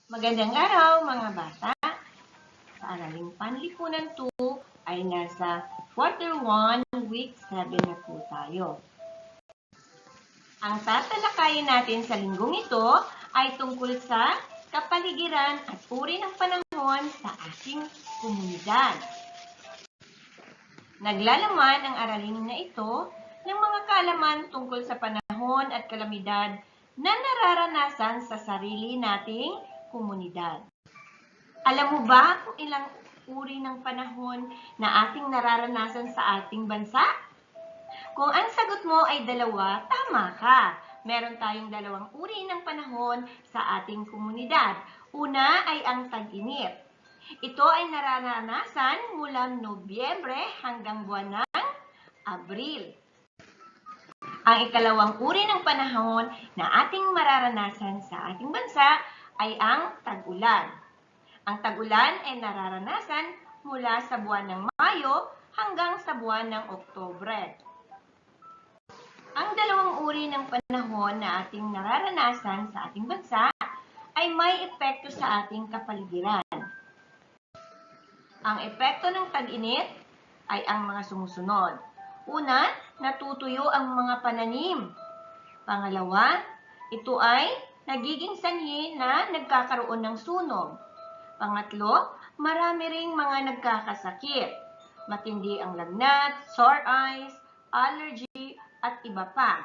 Magandang araw mga bata! Sa Araling Panlipunan 2 ay nasa Quarter 1, Week 7 na po tayo. Ang tatalakayin natin sa linggong ito ay tungkol sa kapaligiran at uri ng panahon sa ating komunidad. Naglalaman ang aralin na ito ng mga kaalaman tungkol sa panahon at kalamidad na nararanasan sa sarili nating komunidad. Alam mo ba kung ilang uri ng panahon na ating nararanasan sa ating bansa? Kung ang sagot mo ay 2, tama ka. Meron tayong 2 uri ng panahon sa ating komunidad. Una ay ang tag-init. Ito ay nararanasan mula Nobyembre hanggang buwan ng Abril. Ang ikalawang uri ng panahon na ating mararanasan sa ating bansa ay ang tag-ulan. Ang tag-ulan ay nararanasan mula sa buwan ng Mayo hanggang sa buwan ng Oktubre. Ang 2 uri ng panahon na ating nararanasan sa ating bansa ay may epekto sa ating kapaligiran. Ang epekto ng tag-init ay ang mga sumusunod. Una, natutuyo ang mga pananim. Pangalawa, ito ay nagiging sanhi na nagkakaroon ng sunog. Pangatlo, marami ring mga nagkakasakit. Matindi ang lagnat, sore eyes, allergy, at iba pa.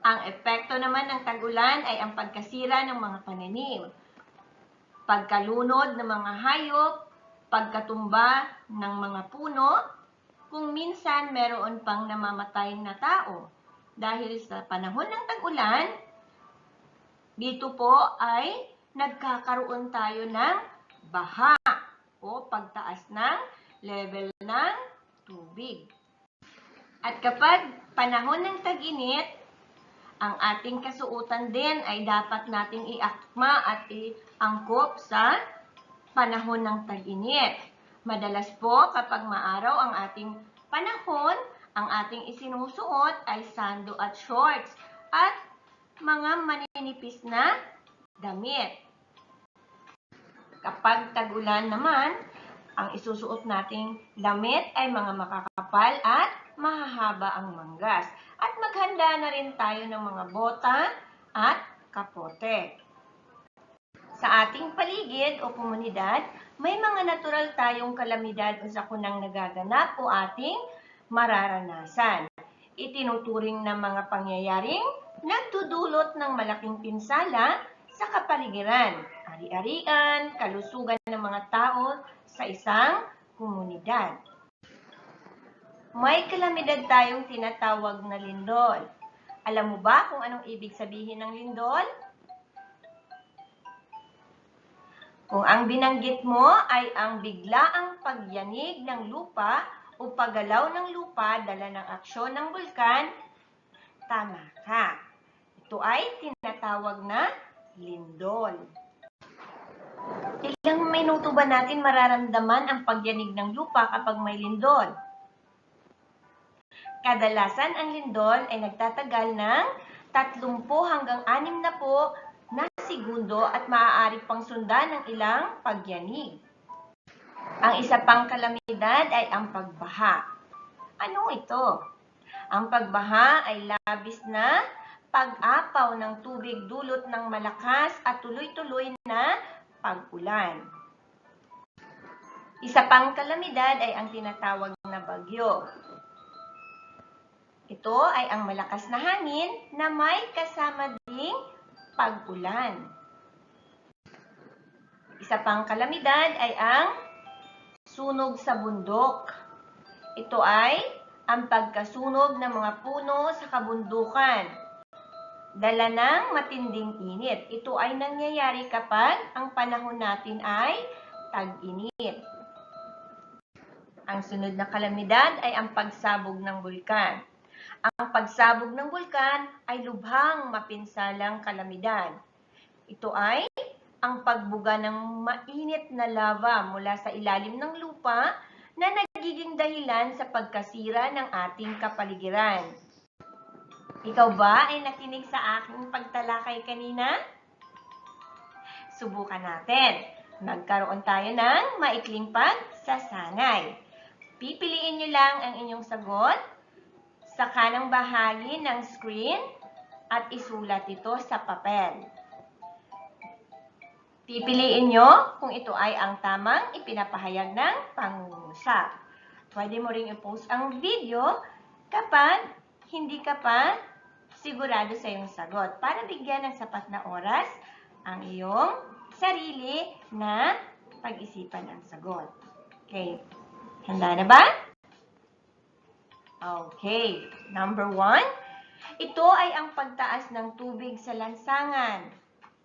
Ang epekto naman ng tag-ulan ay ang pagkasira ng mga pananim, pagkalunod ng mga hayop, pagkatumba ng mga puno, kung minsan meron pang namamatay na tao. Dahil sa panahon ng tag-ulan, dito po ay nagkakaroon tayo ng baha o pagtaas ng level ng tubig. At kapag panahon ng tag-init, ang ating kasuotan din ay dapat nating iakma at iangkop sa panahon ng tag-init. Madalas po kapag maaraw ang ating panahon, ang ating isinusuot ay sando at shorts at mga maninipis na damit. Kapag tag-ulan naman, ang isusuot nating damit ay mga makakapal at mahahaba ang manggas. At maghanda na rin tayo ng mga bota at kapote. Sa ating paligid o komunidad, may mga natural tayong kalamidad o sakunang nagaganap o ating mararanasan. Itinuturing ng mga pangyayaring nagdudulot ng malaking pinsala sa kapaligiran, ari-arian, kalusugan ng mga tao sa isang komunidad. May kalamidad tayong tinatawag na lindol. Alam mo ba kung anong ibig sabihin ng lindol? Kung ang binanggit mo ay ang biglaang pagyanig ng lupa o paggalaw ng lupa dala ng aksyon ng bulkan, tama ka. Ito ay tinatawag na lindol. Ilang minuto ba natin mararamdaman ang pagyanig ng lupa kapag may lindol? Kadalasan ang lindol ay nagtatagal ng 30 hanggang 60 na segundo at maaari pang sundan ng ilang pagyanig. Ang isa pang kalamidad ay ang pagbaha. Ano ito? Ang pagbaha ay labis na pag-apaw ng tubig dulot ng malakas at tuloy-tuloy na pag-ulan. Isa pang kalamidad ay ang tinatawag na bagyo. Ito ay ang malakas na hangin na may kasama ding pag-ulan. Isa pang kalamidad ay ang sunog sa bundok. Ito ay ang pagkasunog ng mga puno sa kabundukan, dala ng matinding init. Ito ay nangyayari kapag ang panahon natin ay tag-init. Ang sunod na kalamidad ay ang pagsabog ng bulkan. Ang pagsabog ng bulkan ay lubhang mapinsalang kalamidad. Ito ay ang pagbuga ng mainit na lava mula sa ilalim ng lupa na nagiging dahilan sa pagkasira ng ating kapaligiran. Ikaw ba ay nakinig sa aking pagtalakay kanina? Subukan natin. Magkaroon tayo ng maikling pagsasanay. Pipiliin nyo lang ang inyong sagot sa kanang bahagi ng screen at isulat ito sa papel. Pipiliin nyo kung ito ay ang tamang ipinapahayag ng pangungusap. Pwede mo ring i-post ang video kapag hindi ka pa sigurado sa iyong sagot para bigyan ng sapat na oras ang iyong sarili na pag-isipan ang sagot. Okay. Handa na ba? Okay. Number 1. Ito ay ang pagtaas ng tubig sa lansangan.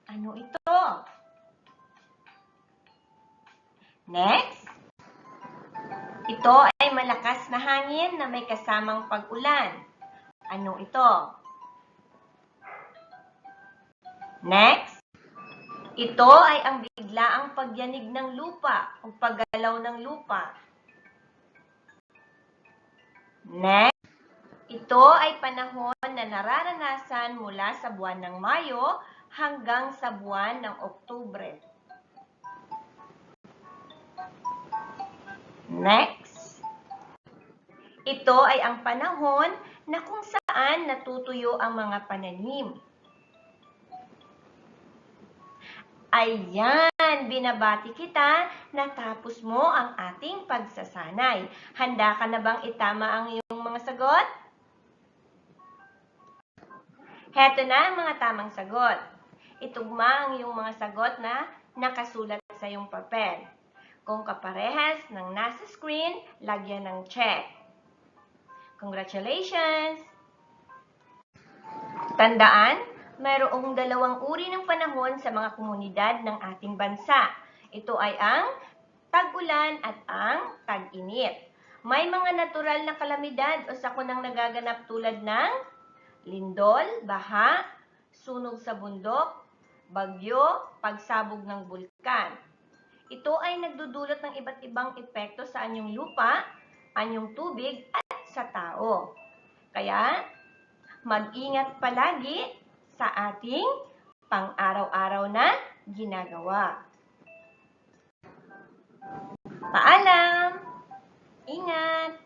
Ano ito? Next. Ito ay malakas na hangin na may kasamang pag-ulan. Ano ito? Next. Ito ay ang biglaang pagyanig ng lupa o paggalaw ng lupa. Next. Ito ay panahon na nararanasan mula sa buwan ng Mayo hanggang sa buwan ng Oktubre. Next. Ito ay ang panahon na kung saan natutuyo ang mga pananim. Ayan, binabati kita, natapos mo ang ating pagsasanay. Handa ka na bang itama ang iyong mga sagot? Heto na ang mga tamang sagot. Itugma ang iyong mga sagot na nakasulat sa iyong papel. Kung kaparehas ng nasa screen, lagyan ng check. Congratulations! Tandaan, mayroong dalawang uri ng panahon sa mga komunidad ng ating bansa. Ito ay ang tag-ulan at ang tag-init. May mga natural na kalamidad o sakunang nagaganap tulad ng lindol, baha, sunog sa bundok, bagyo, pagsabog ng bulkan. Ito ay nagdudulot ng iba't ibang epekto sa anyong lupa, anyong tubig at sa tao. Kaya, mag-ingat palagi sa ating pang-araw-araw na ginagawa. Paalam! Ingat!